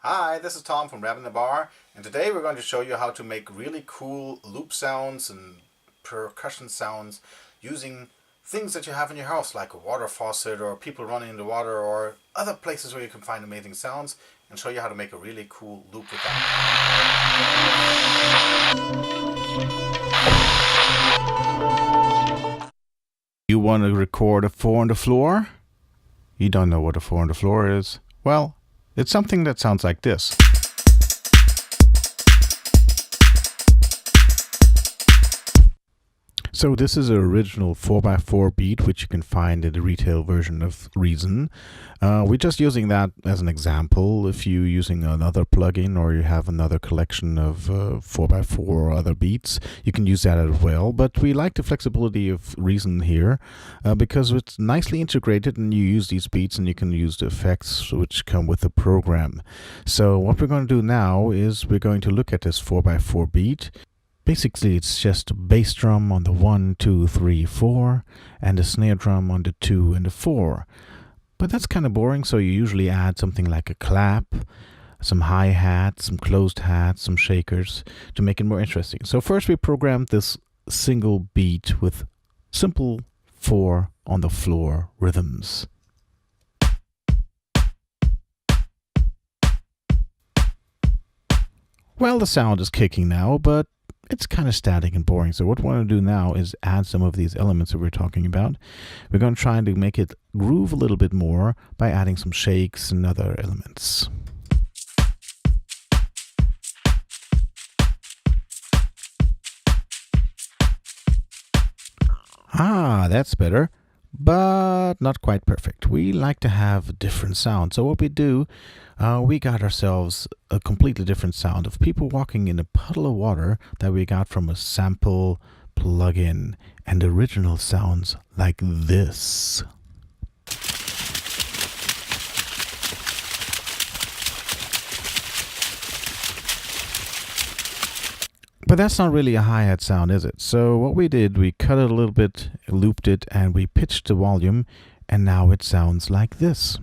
Hi, this is Tom from rabbitinabar, and today we're going to show you how to make really cool loop sounds and percussion sounds using things that you have in your house, like a water faucet or people running in the water or other places where you can find amazing sounds, and show you how to make a really cool loop with that. You want to record a 4 on the floor? You don't know what a 4 on the floor is? Well, it's something that sounds like this. So this is an original 4x4 beat, which you can find in the retail version of Reason. We're just using that as an example. If you're using another plugin or you have another collection of 4x4 or other beats, you can use that as well. But we like the flexibility of Reason here because it's nicely integrated, and you use these beats and you can use the effects which come with the program. So what we're going to do now is we're going to look at this 4x4 beat. Basically, it's just a bass drum on the 1, 2, 3, 4, and a snare drum on the 2 and the 4. But that's kind of boring, so you usually add something like a clap, some hi-hat, some closed hats, some shakers to make it more interesting. So first we programmed this single beat with simple 4 on the floor rhythms. Well, the sound is kicking now, but it's kind of static and boring. So what we want to do now is add some of these elements that we're talking about. We're going to try to make it groove a little bit more by adding some shakes and other elements. Ah, that's better, but not quite perfect. We like to have a different sound. So what we do, we got ourselves a completely different sound of people walking in a puddle of water that we got from a sample plugin, and the original sounds like this. But that's not really a hi-hat sound, is it? So what we did, we cut it a little bit, looped it, and we pitched the volume, and now it sounds like this.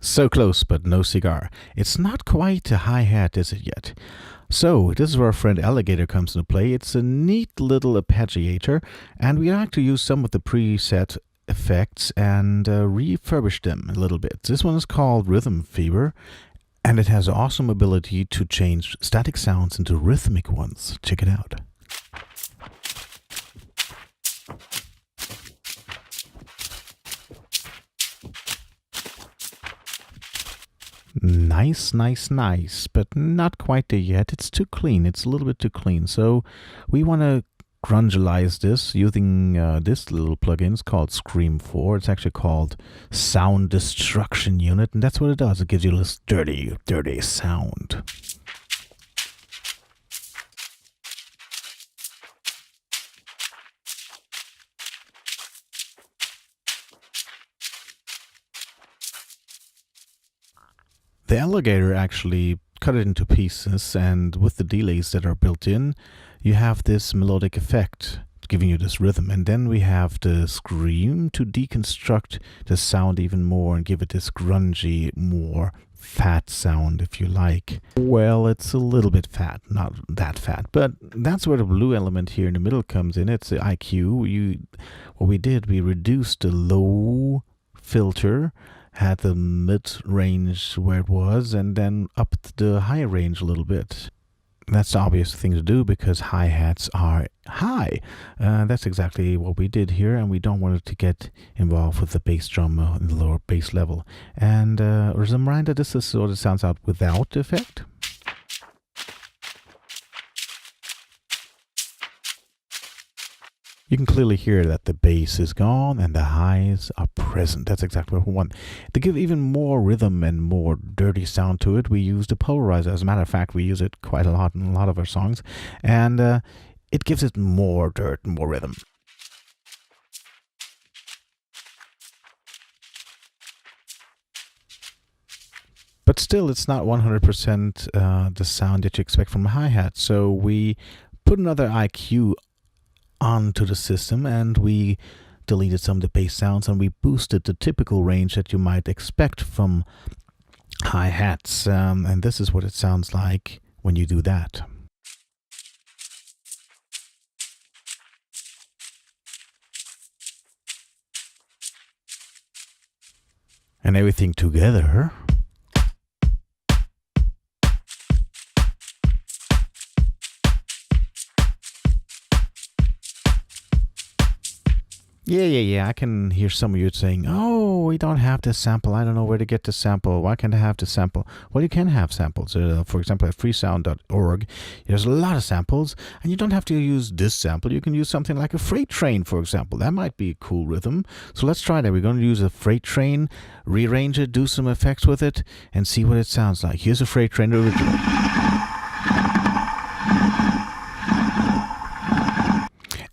So close, but no cigar. It's not quite a hi-hat, is it yet? So this is where our friend Alligator comes into play. It's a neat little arpeggiator, and we like to use some of the preset effects and refurbish them a little bit. This one is called Rhythm Fever, and it has an awesome ability to change static sounds into rhythmic ones. Check it out. Nice, nice, nice, but not quite there yet. It's too clean. It's a little bit too clean. So we want to grungealize this using this little plugin. It's called Scream 4. It's actually called Sound Destruction Unit, and that's what it does. It gives you this dirty, dirty sound. The Alligator actually cut it into pieces, and with the delays that are built in, you have this melodic effect giving you this rhythm. And then we have the Scream to deconstruct the sound even more and give it this grungy, more fat sound, if you like. Well, it's a little bit fat, not that fat, but that's where the blue element here in the middle comes in. It's the IQ. What we did, we reduced the low filter, had the mid-range where it was, and then upped the high range a little bit. That's the obvious thing to do because hi-hats are high. That's exactly what we did here, and we don't want it to get involved with the bass drum in the lower bass level. And as a reminder, this is what it sounds out without the effect. You can clearly hear that the bass is gone and the highs are present. That's exactly what we want. To give even more rhythm and more dirty sound to it, we use the Polarizer. As a matter of fact, we use it quite a lot in a lot of our songs. And it gives it more dirt and more rhythm. But still, it's not 100% the sound that you expect from a hi-hat. So we put another IQ onto the system, and we deleted some of the bass sounds and we boosted the typical range that you might expect from hi-hats. And this is what it sounds like when you do that. And everything together. Yeah. I can hear some of you saying, oh, we don't have this sample. I don't know where to get the sample. Why can't I have the sample? Well, you can have samples. For example, at freesound.org, there's a lot of samples, and you don't have to use this sample. You can use something like a freight train, for example. That might be a cool rhythm. So let's try that. We're going to use a freight train, rearrange it, do some effects with it, and see what it sounds like. Here's a freight train original.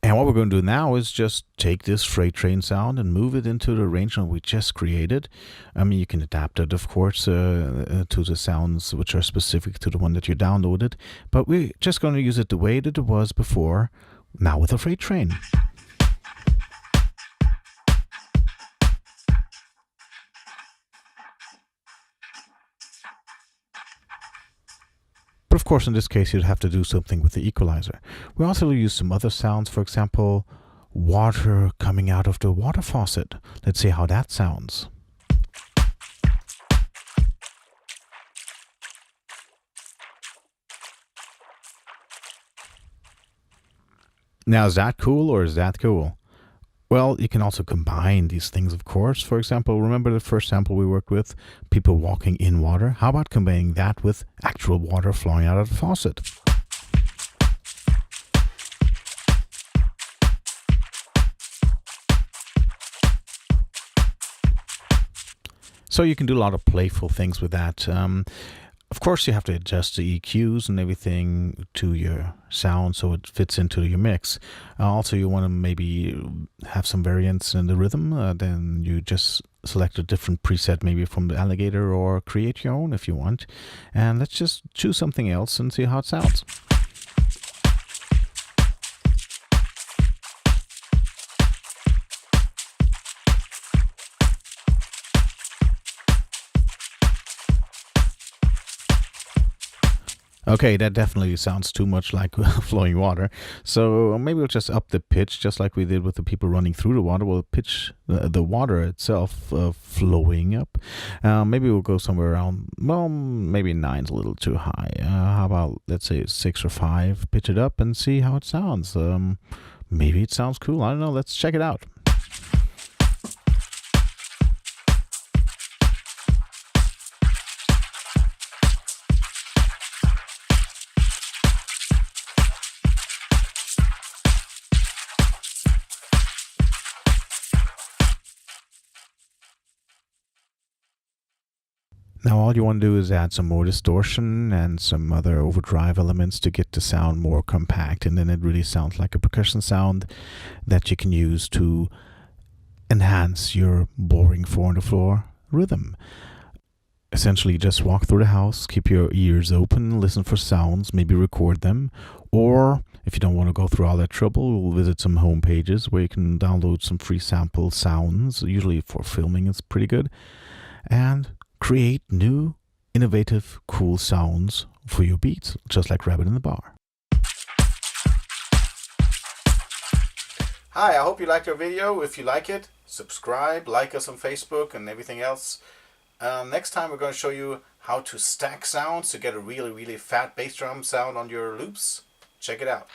And what we're going to do now is just take this freight train sound and move it into the arrangement we just created. I mean, you can adapt it, of course, to the sounds which are specific to the one that you downloaded. But we're just going to use it the way that it was before, now with a freight train. But of course, in this case, you'd have to do something with the equalizer. We also use some other sounds, for example, water coming out of the water faucet. Let's see how that sounds. Now, is that cool or is that cool? Well, you can also combine these things, of course. For example, remember the first sample we worked with, people walking in water? How about combining that with actual water flowing out of the faucet? So you can do a lot of playful things with that. Of course, you have to adjust the EQs and everything to your sound so it fits into your mix. Also, you want to maybe have some variance in the rhythm. Then you just select a different preset, maybe from the alligator, or create your own if you want. And let's just choose something else and see how it sounds. Okay, that definitely sounds too much like flowing water. So maybe we'll just up the pitch, just like we did with the people running through the water. We'll pitch the water itself flowing up. Maybe we'll go somewhere around, well, maybe 9's a little too high. How about, let's say 6 or 5, pitch it up and see how it sounds. Maybe it sounds cool. I don't know. Let's check it out. Now all you want to do is add some more distortion and some other overdrive elements to get the sound more compact, and then it really sounds like a percussion sound that you can use to enhance your boring 4-on-the-floor rhythm. Essentially, just walk through the house, keep your ears open, listen for sounds, maybe record them, or if you don't want to go through all that trouble, we'll visit some home pages where you can download some free sample sounds. Usually for filming it's pretty good, and create new, innovative, cool sounds for your beats, just like rabbitinabar. Hi, I hope you liked our video. If you like it, subscribe, like us on Facebook and everything else. Next time we're going to show you how to stack sounds to get a really, really fat bass drum sound on your loops. Check it out.